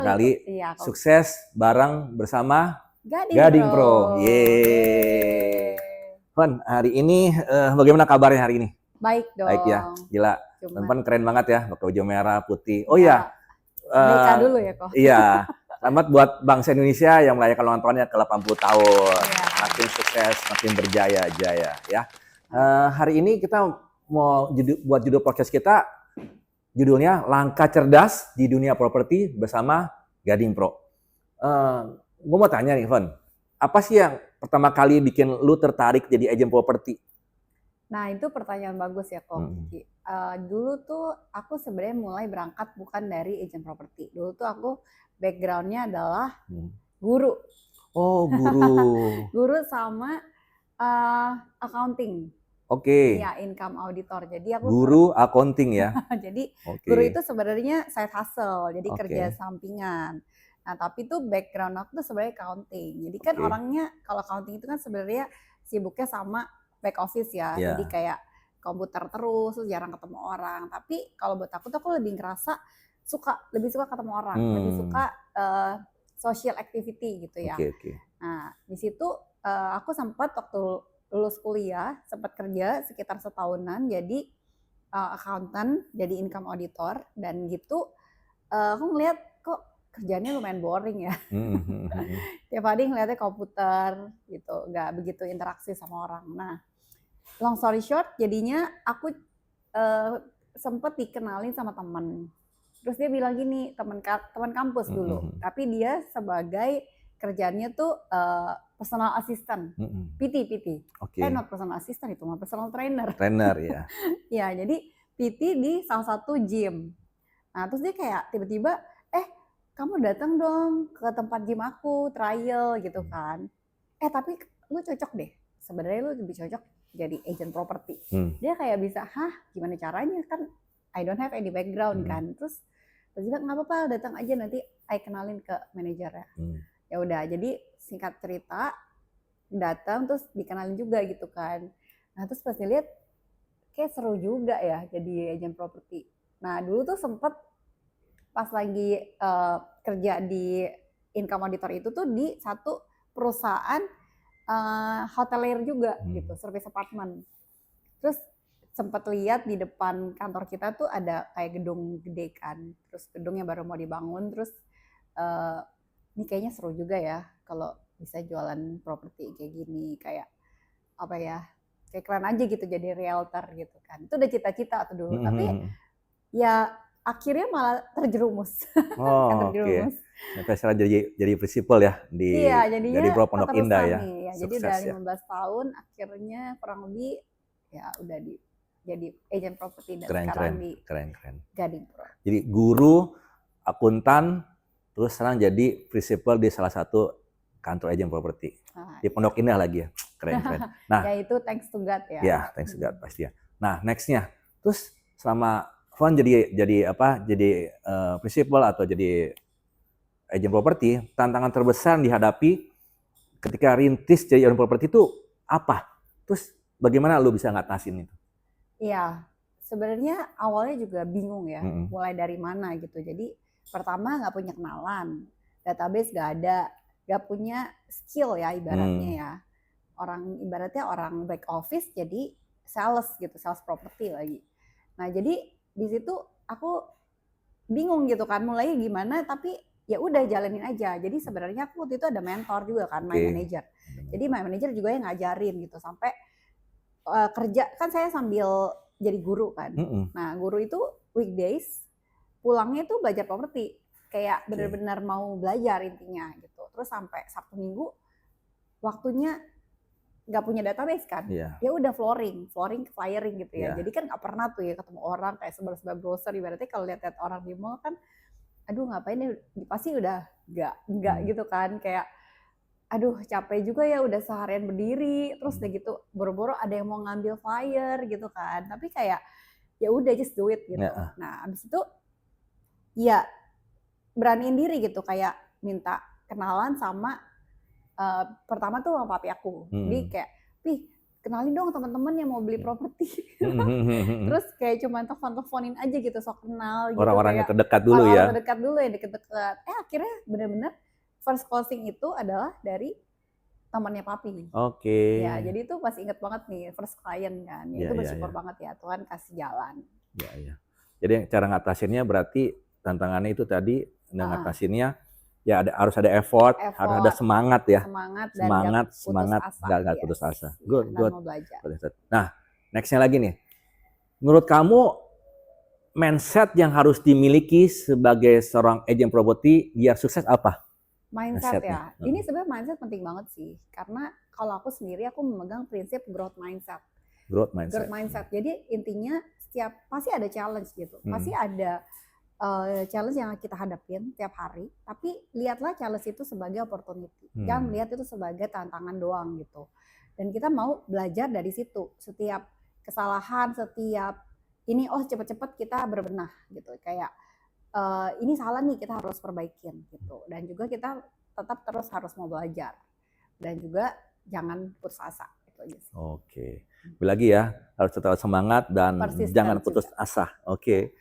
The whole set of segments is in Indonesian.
Kali Iya, sukses bareng bersama Gading, Gading Pro. Pro. Yeay. Van, hari ini bagaimana kabarnya hari ini? Baik dong. Baik ya, gila. Teman keren banget ya, pakai baju merah, putih. Oh iya. BK dulu ya kok. Iya. Selamat buat bangsa Indonesia yang merayakan ulang tahunnya ke 80 tahun. Iya. Makin sukses, makin berjaya-jaya ya. Hari ini kita mau buat judul podcast kita, judulnya Langkah Cerdas di Dunia Properti bersama Gading Pro. Gue mau tanya nih, Van, apa sih yang pertama kali bikin lu tertarik jadi agen properti? Nah, itu pertanyaan bagus ya, Kok. Dulu tuh aku sebenarnya mulai berangkat bukan dari agen properti. Dulu tuh aku backgroundnya adalah guru. Oh, guru. Guru sama accounting. Oke. Iya, income auditor. Jadi aku guru accounting ya. Jadi guru itu sebenarnya side hustle, jadi kerja sampingan. Nah, tapi tuh background aku tuh sebenarnya accounting. Jadi kan orangnya kalau accounting itu kan sebenarnya sibuknya sama back office ya. Jadi kayak komputer terus jarang ketemu orang. Tapi kalau buat aku tuh aku lebih ngerasa lebih suka ketemu orang, lebih suka social activity gitu ya. Nah, di situ aku sempat waktu lulus kuliah sempat kerja sekitar setahunan jadi accountant, jadi income auditor, dan gitu aku ngeliat kok kerjanya lumayan boring ya. Tiap hari ngeliatnya komputer gitu, nggak begitu interaksi sama orang. Nah, long story short, jadinya aku sempet dikenalin sama temen. Terus dia bilang gini, teman kampus dulu, tapi dia sebagai kerjaannya tuh personal assistant, PT. Not personal assistant, itu mah personal trainer. Trainer ya. Ya, jadi PT di salah satu gym. Nah, terus dia kayak tiba-tiba, kamu datang dong ke tempat gym aku, trial gitu kan. Tapi lu cocok deh. Sebenarnya lu lebih cocok jadi agent properti. Dia kayak bisa, gimana caranya kan? I don't have any background kan. Terus dia bilang, nggak apa-apa, datang aja nanti I kenalin ke manajernya. Ya udah, jadi singkat cerita datang terus dikenalin juga gitu kan. Nah, terus pas dilihat kayak seru juga ya jadi agent properti. Nah, dulu tuh sempet pas lagi kerja di income auditor itu tuh di satu perusahaan hotelier juga gitu, service apartment. Terus sempat lihat di depan kantor kita tuh ada kayak gedung gede kan, terus gedungnya baru mau dibangun, terus ini kayaknya seru juga ya kalau bisa jualan properti kayak gini, kayak apa ya, kayak keren aja gitu jadi realtor gitu kan. Itu udah cita-cita tuh dulu, tapi ya akhirnya malah terjerumus. Terjerumus. Sampai sekarang jadi prinsipal ya di Gading Pro Pondok Indah ya. Ya. Jadi udah 15 tahun akhirnya kurang lebih ya udah jadi agent properti dan sekarang di Gading Pro. Jadi guru, akuntan, terus sekarang jadi prinsipal di salah satu kantor agent properti di Pondok Indah lagi ya. Keren. Nah, ya itu thanks to God ya. Ya, thanks to God pasti ya. Nah, nextnya, terus selama Van jadi prinsipal atau jadi agent properti, tantangan terbesar yang dihadapi ketika rintis jadi agent properti itu apa? Terus bagaimana lu bisa ngatasin itu? Iya, sebenarnya awalnya juga bingung ya, mulai dari mana gitu. Jadi pertama nggak punya kenalan, database nggak ada, nggak punya skill ya ibaratnya ya. Ibaratnya orang back office jadi sales gitu, sales property lagi. Nah, jadi di situ aku bingung gitu kan, mulai gimana, tapi ya udah jalanin aja. Jadi sebenarnya aku waktu itu ada mentor juga kan, my manager. Jadi my manager juga yang ngajarin gitu sampai kerja kan saya sambil jadi guru kan. Nah, guru itu weekdays pulangnya tuh belajar properti, kayak benar-benar mau belajar intinya gitu. Terus sampai Sabtu Minggu waktunya nggak punya database kan, ya udah flooring, flyering gitu ya. Jadi kan nggak pernah tuh ya ketemu orang kayak sebar-sebar browser. Ibaratnya kalau lihat orang di mall kan, aduh ngapain ya, pasti udah nggak gitu kan, kayak aduh capek juga ya udah seharian berdiri, terus udah gitu boro-boro ada yang mau ngambil flyer gitu kan, tapi kayak ya udah just do it gitu. Nah, abis itu ya beraniin diri gitu, kayak minta kenalan sama pertama tuh sama papi aku. Jadi kayak, kenalin dong teman-teman yang mau beli properti. Terus kayak cuma telepon-teleponin aja gitu, sok kenal gitu. Orang-orang yang terdekat dulu ya. Orang terdekat dulu yang deket-deket. Akhirnya benar-benar first closing itu adalah dari temannya papi. Oke. Ya, jadi itu masih inget banget nih first client kan. Ya, itu bersyukur banget ya Tuhan kasih jalan. Ya. Jadi cara ngatasinnya berarti tantangannya itu tadi ngatasinnya ya harus ada effort, harus ada semangat ya. Semangat dan gak putus asa. Good. Nah, nextnya lagi nih. Menurut kamu mindset yang harus dimiliki sebagai seorang agent properti biar sukses apa? Mindset ya. Ini sebenarnya mindset penting banget sih. Karena kalau aku sendiri aku memegang prinsip growth mindset. Growth mindset. Jadi intinya pasti ada challenge gitu. Pasti ada challenge yang kita hadapin tiap hari. Tapi lihatlah challenge itu sebagai opportunity. Jangan melihat itu sebagai tantangan doang gitu. Dan kita mau belajar dari situ. Setiap kesalahan, setiap ini cepet-cepet kita berbenah gitu. Kayak ini salah nih, kita harus perbaikin gitu. Dan juga kita tetap terus harus mau belajar dan juga jangan putus asa gitu aja sih. Oke. Lagi ya, harus tetap semangat dan jangan putus asa. Oke.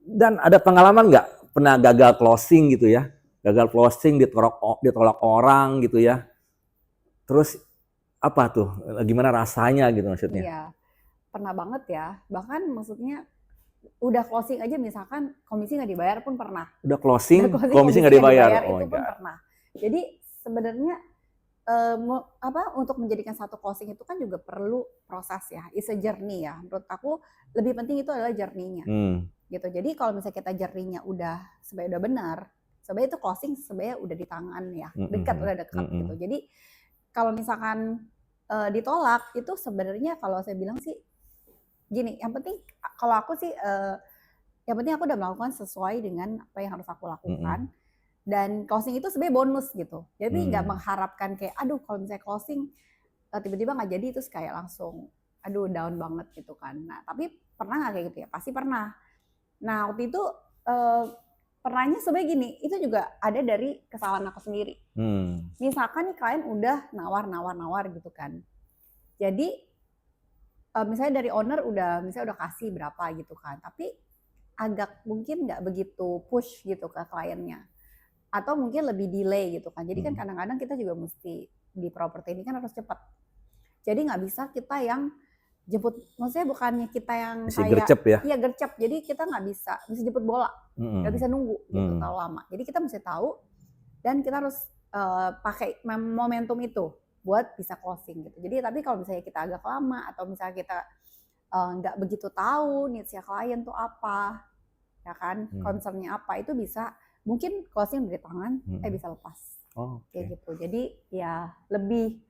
Dan ada pengalaman nggak pernah gagal closing gitu ya? Gagal closing ditolak orang gitu ya? Terus apa tuh? Gimana rasanya gitu maksudnya? Iya, pernah banget ya. Bahkan maksudnya udah closing aja misalkan komisi nggak dibayar pun pernah. Udah closing komisi nggak dibayar. Itu pun pernah. Jadi sebenarnya untuk menjadikan satu closing itu kan juga perlu proses ya. It's a journey ya. Menurut aku lebih penting itu adalah journey-nya. Gitu. Jadi kalau misalnya kita journey-nya sebenarnya udah benar, sebenarnya itu closing sebenarnya udah di tangan ya. Udah dekat gitu. Jadi kalau misalkan ditolak itu sebenarnya kalau saya bilang sih gini, yang penting kalau aku sih yang penting aku udah melakukan sesuai dengan apa yang harus aku lakukan. Dan closing itu sebenarnya bonus gitu. Jadi nggak mengharapkan kayak aduh kalau misalnya closing tiba-tiba nggak jadi terus kayak langsung aduh down banget gitu kan. Nah, tapi pernah nggak kayak gitu ya? Pasti pernah. Nah, waktu itu pernahnya sebenarnya gini, itu juga ada dari kesalahan aku sendiri. Misalkan nih klien udah nawar gitu kan. Jadi misalnya dari owner misalnya udah kasih berapa gitu kan, tapi agak mungkin nggak begitu push gitu ke kliennya, atau mungkin lebih delay gitu kan. Jadi kan kadang-kadang kita juga mesti di properti ini kan harus cepat. Jadi nggak bisa kita yang jemput, maksudnya bukannya kita yang kayak gercep ya? Iya gercep. Jadi kita nggak bisa jemput bola, nggak bisa nunggu gitu terlalu lama. Jadi kita mesti tahu dan kita harus pakai momentum itu buat bisa closing gitu. Jadi tapi kalau misalnya kita agak lama atau misalnya kita nggak begitu tahu needs-nya klien tuh apa, ya kan, concern-nya apa, itu bisa mungkin closing dari tangan bisa lepas. Kayak gitu. Jadi ya lebih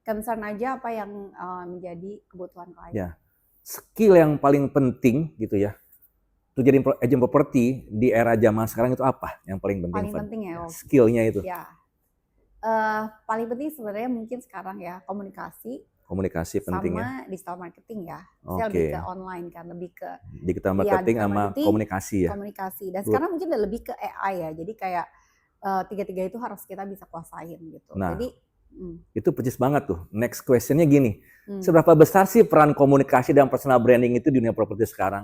concern aja apa yang menjadi kebutuhan klien. Ya. Skill yang paling penting gitu ya untuk jadi agent properti di era zaman sekarang itu apa yang paling penting? Paling penting ya. Skillnya itu. Ya. Paling penting sebenarnya mungkin sekarang ya komunikasi penting sama digital marketing ya. Saya lebih ke online kan, lebih ke digital marketing sama komunikasi ya. Komunikasi. Dan sekarang mungkin udah lebih ke AI ya. Jadi kayak tiga-tiga itu harus kita bisa kuasain gitu. Nah, jadi itu percis banget tuh. Next questionnya gini, seberapa besar sih peran komunikasi dan personal branding itu di dunia properti sekarang?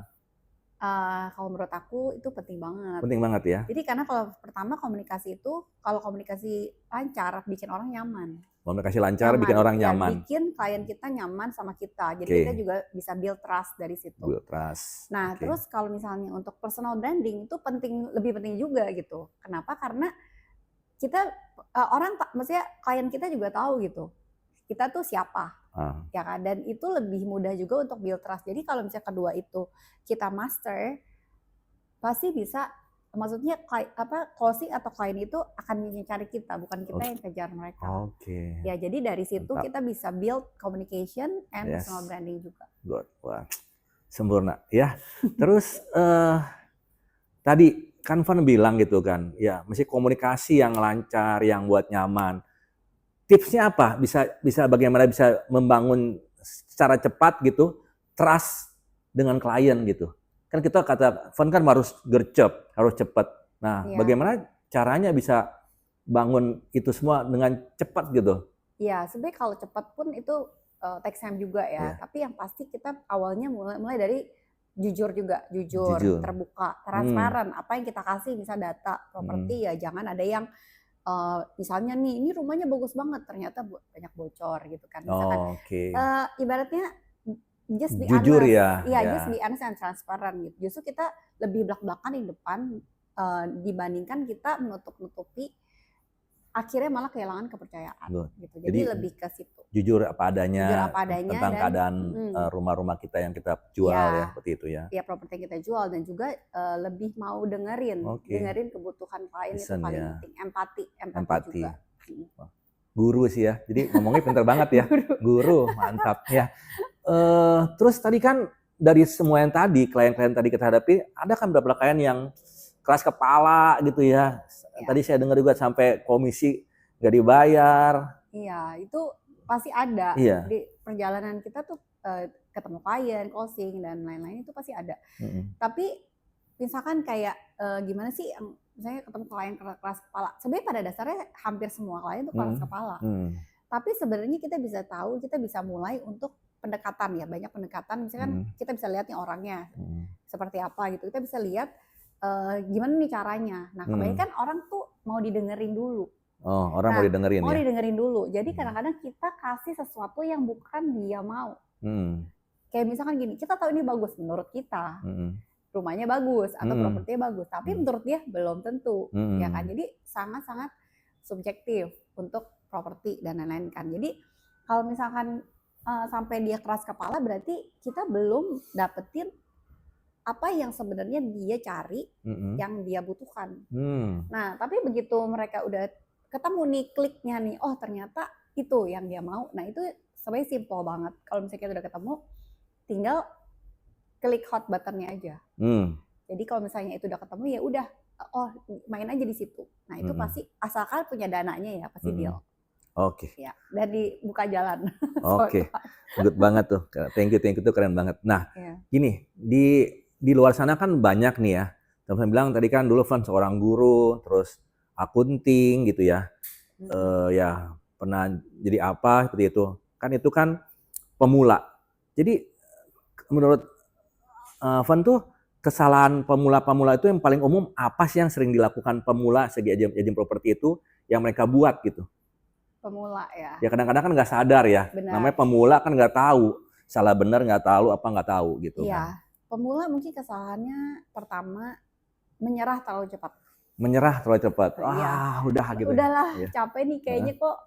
Kalau menurut aku itu penting banget. Penting banget ya. Jadi karena kalau pertama komunikasi itu, kalau komunikasi lancar bikin orang nyaman. Komunikasi lancar bikin orang nyaman. Bikin klien kita nyaman sama kita. Jadi kita juga bisa build trust dari situ. Build trust. Nah, terus kalau misalnya untuk personal branding itu lebih penting juga gitu. Kenapa? Karena kita maksudnya klien kita juga tahu gitu. Kita tuh siapa. Ya kan? Dan itu lebih mudah juga untuk build trust. Jadi kalau misalnya kedua itu kita master, pasti bisa, maksudnya closing atau klien itu akan mencari kita, bukan kita yang kejar mereka. Ya, jadi dari situ kita bisa build communication and personal branding juga. Good. Wah, sempurna ya. Terus tadi kan Van bilang gitu kan, ya mesti komunikasi yang lancar, yang buat nyaman. Tipsnya apa? Bisa bagaimana bisa membangun secara cepat gitu trust dengan klien gitu. Kan kita kata Van kan harus gercep, harus cepat. Nah, bagaimana caranya bisa bangun itu semua dengan cepat gitu? Iya, sebenarnya kalau cepat pun itu take time juga ya. Iya. Tapi yang pasti kita awalnya mulai dari jujur juga, jujur, terbuka, transparan. Apa yang kita kasih, misal data properti ya jangan ada yang misalnya nih, ini rumahnya bagus banget, ternyata banyak bocor gitu kan. Misalkan ibaratnya just be jujur honest. ya. Just be honest and transparent gitu. Justru kita lebih belak-belakan di depan dibandingkan kita menutup-nutupi, akhirnya malah kehilangan kepercayaan gitu. Jadi lebih ke situ. Jujur apa adanya, tentang dan, keadaan rumah-rumah kita yang kita jual ya, seperti itu ya. Iya, properti kita jual, dan juga lebih mau dengerin kebutuhan klien. Itu paling penting. Empati juga. Guru sih ya. Jadi ngomongnya pintar banget ya. Guru, mantap ya. Terus tadi kan dari semua yang tadi, klien-klien tadi kita hadapi, ada kan beberapa klien yang keras kepala gitu ya. Tadi saya dengar juga sampai komisi nggak dibayar. Iya, itu pasti ada. Iya. Di perjalanan kita tuh ketemu klien, closing dan lain-lain itu pasti ada. Tapi misalkan kayak gimana sih, misalnya ketemu klien keras kepala. Sebenarnya pada dasarnya hampir semua klien tuh keras kepala. Tapi sebenarnya kita bisa tahu, kita bisa mulai untuk pendekatan ya, banyak pendekatan. Misalkan kita bisa lihat nih orangnya seperti apa gitu. Kita bisa lihat gimana nih caranya. Nah, kebanyakan orang tuh mau didengerin dulu. Mau didengerin mau didengerin dulu. Jadi kadang-kadang kita kasih sesuatu yang bukan dia mau. Kayak misalkan gini, kita tahu ini bagus menurut kita. Rumahnya bagus atau propertinya bagus, tapi menurut dia belum tentu. Ya kan? Jadi sangat-sangat subjektif untuk properti dan lain-lain kan. Jadi kalau misalkan sampai dia keras kepala, berarti kita belum dapetin apa yang sebenarnya dia cari, yang dia butuhkan. Nah, tapi begitu mereka udah ketemu nih, kliknya nih, oh ternyata itu yang dia mau. Nah, itu sebenarnya simple banget. Kalau misalnya kita udah ketemu, tinggal klik hot buttonnya aja. Jadi kalau misalnya itu udah ketemu, ya udah, oh main aja di situ. Nah, itu pasti asalkan punya dananya ya, pasti deal. Ya, dan dibuka jalan. Good banget tuh. Thank you tuh keren banget. Nah, gini, di luar sana kan banyak nih ya. Teman-teman bilang tadi kan dulu Van seorang guru, terus akunting gitu ya. Ya pernah jadi apa seperti itu. Kan itu kan pemula. Jadi menurut Van tuh kesalahan pemula-pemula itu yang paling umum apa sih yang sering dilakukan pemula segi agent properti itu yang mereka buat gitu? Pemula ya. Ya kadang-kadang kan nggak sadar ya. Benar. Namanya pemula kan nggak tahu salah benar, nggak tahu apa nggak tahu gitu. Iya. Kan. Pemula mungkin kesalahannya pertama menyerah terlalu cepat. Menyerah terlalu cepat. Udah gitu. Udahlah, capek nih kayaknya kok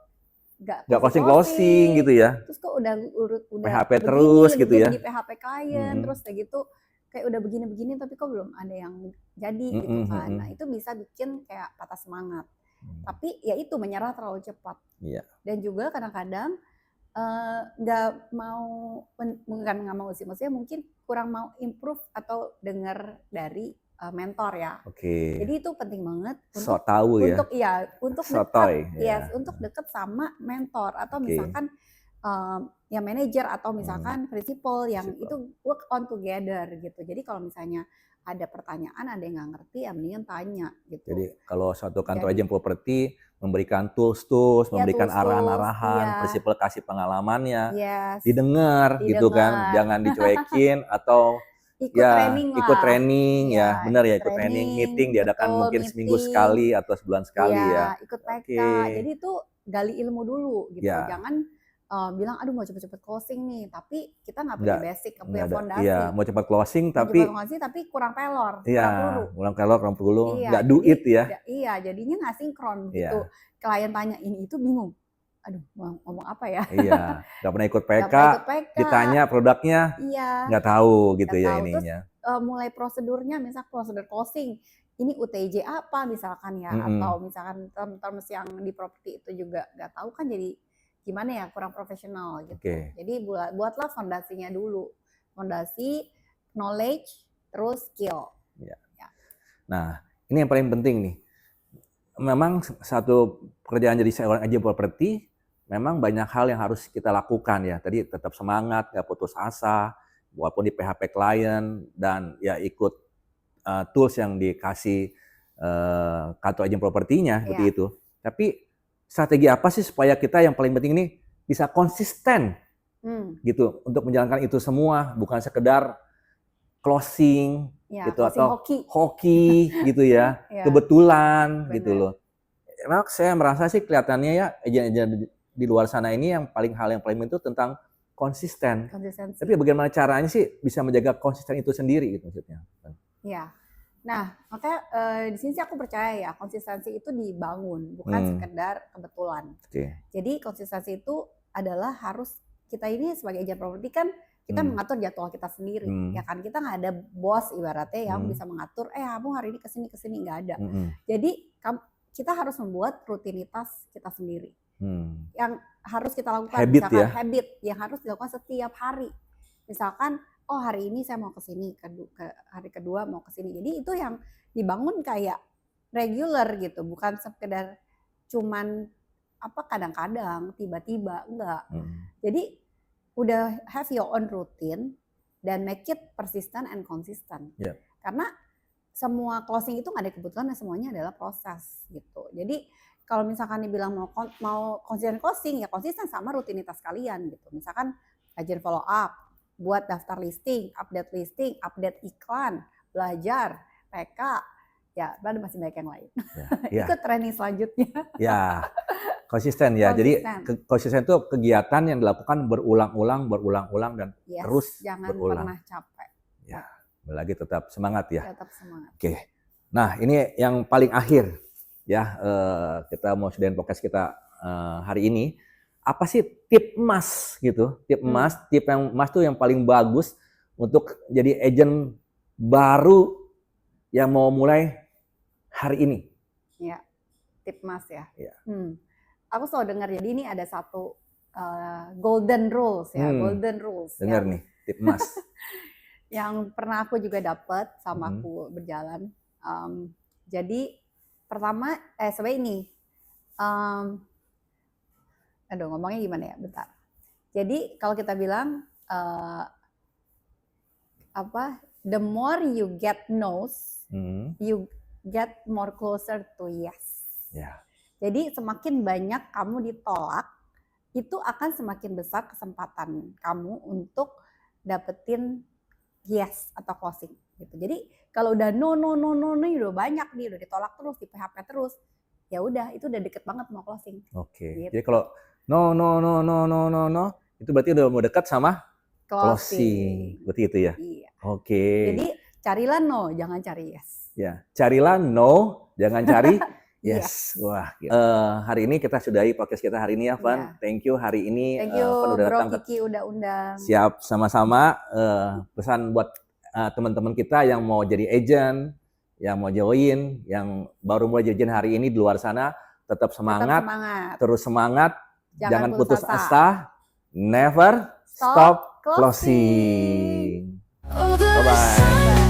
nggak closing gitu ya. Terus kok udah PHP terus gitu ya. Di PHP klien terus kayak gitu kayak udah begini-begini tapi kok belum ada yang jadi gitu kan. Nah, itu bisa bikin kayak patah semangat. Tapi ya itu menyerah terlalu cepat. Dan juga kadang-kadang nggak mau, bukan nggak mau sih, maksudnya mungkin kurang mau improve atau dengar dari mentor ya. Jadi itu penting banget untuk untuk dekat sama mentor atau misalkan ya manajer atau misalkan prinsipal yang itu work on together gitu. Jadi kalau misalnya ada pertanyaan, ada yang nggak ngerti, ya mendingan tanya gitu. Jadi kalau suatu kantor agent properti memberikan tools, memberikan arahan-arahan, prinsipal kasih pengalamannya, didengar gitu kan, jangan dicuekin atau ikut training ya, benar ya, ikut training, meeting diadakan mungkin seminggu sekali atau sebulan sekali ya. Ikut PK, jadi itu gali ilmu dulu gitu, jangan bilang aduh mau cepet-cepet closing nih, tapi kita nggak punya basic, nggak punya fondasi. Iya, mau cepat closing tapi kurang pelor, kurang peluru, nggak do it ya. Iya, jadinya nggak sinkron gitu. Klien tanya ini itu bingung. Aduh, mau ngomong apa ya? Iya, nggak pernah ikut PK, ditanya produknya, nggak tahu gitu ya ininya. Terus mulai prosedurnya, misal prosedur closing, ini UTJ apa misalkan ya, atau misalkan terms yang di properti itu juga nggak tahu kan, jadi gimana ya, kurang profesional gitu. Jadi buatlah fondasinya dulu, fondasi, knowledge, terus skill. Nah, ini yang paling penting nih. Memang satu pekerjaan jadi seorang agent properti, memang banyak hal yang harus kita lakukan ya. Tadi tetap semangat, nggak putus asa, walaupun di PHP klien, dan ya ikut tools yang dikasih kantor agent propertinya, seperti itu. Tapi strategi apa sih supaya kita yang paling penting ini bisa konsisten gitu untuk menjalankan itu semua, bukan sekedar closing ya, gitu closing atau hoki. hoki gitu ya, Ya, kebetulan gitu benar. loh. Emang saya merasa sih kelihatannya ya agent-agent di luar sana ini yang paling penting itu tentang konsisten. Konsistensi. Tapi bagaimana caranya sih bisa menjaga konsisten itu sendiri gitu maksudnya? Ya. Nah, makanya di sini sih aku percaya ya konsistensi itu dibangun, bukan sekedar kebetulan. Jadi konsistensi itu adalah harus kita ini sebagai agent properti kan kita mengatur jadwal kita sendiri, ya kan, kita nggak ada bos ibaratnya yang bisa mengatur, kamu hari ini kesini nggak ada. Jadi kita harus membuat rutinitas kita sendiri, yang harus kita lakukan, habit misalkan ya? habit yang harus dilakukan setiap hari. Misalkan, oh hari ini saya mau ke sini, hari kedua mau ke sini. Jadi itu yang dibangun kayak regular gitu, bukan sekedar cuman kadang-kadang tiba-tiba, enggak. Jadi udah have your own routine dan make it persistent and consistent. Karena semua closing itu nggak ada kebetulan dan semuanya adalah proses gitu. Jadi kalau misalkan dibilang mau konsisten closing, ya konsisten sama rutinitas kalian gitu. Misalkan rajin follow up, buat daftar listing, update iklan, belajar, PK, ya ada masih banyak yang lain. Ikut training selanjutnya. Ya, konsisten ya. Jadi konsisten itu kegiatan yang dilakukan berulang-ulang dan terus jangan berulang. Pernah capek. Ya, lagi tetap semangat ya. Tetap semangat. Oke. Nah, ini yang paling akhir ya. Kita mau sudahin podcast kita hari ini. Apa sih tip emas gitu? Tip yang emas tuh yang paling bagus untuk jadi agent baru yang mau mulai hari ini. Ya, tip emas ya. Ya. Aku selalu dengar, jadi ini ada satu golden rules ya, golden rules. Dengar nih, tip emas. Yang pernah aku juga dapat sama aku berjalan. Jadi pertama, sebenarnya ini, ngomongnya gimana ya, bentar. Jadi kalau kita bilang the more you get no's, you get more closer to yes. Yeah. Jadi semakin banyak kamu ditolak, itu akan semakin besar kesempatan kamu untuk dapetin yes atau closing gitu. Jadi kalau udah no udah banyak nih, udah ditolak terus, di PHP terus, ya udah itu udah deket banget mau closing. Oke. Gitu. Jadi kalau no, itu berarti udah mau dekat sama closing. Berarti itu ya. Iya. Oke. Jadi carilah no, jangan cari yes. Ya, carilah no, jangan cari yes. Wah, gitu. Hari ini kita sudahi podcast kita hari ini ya, Van. Yeah. Thank you hari ini. Thank you, Van udah Bro datang. Kiki udah undang. Siap, sama-sama. Pesan buat teman-teman kita yang mau jadi agent, yang mau join, yang baru mulai jadi agent hari ini di luar sana, tetap semangat. Terus semangat. Jangan putus asa. Never stop closing. Bye-bye.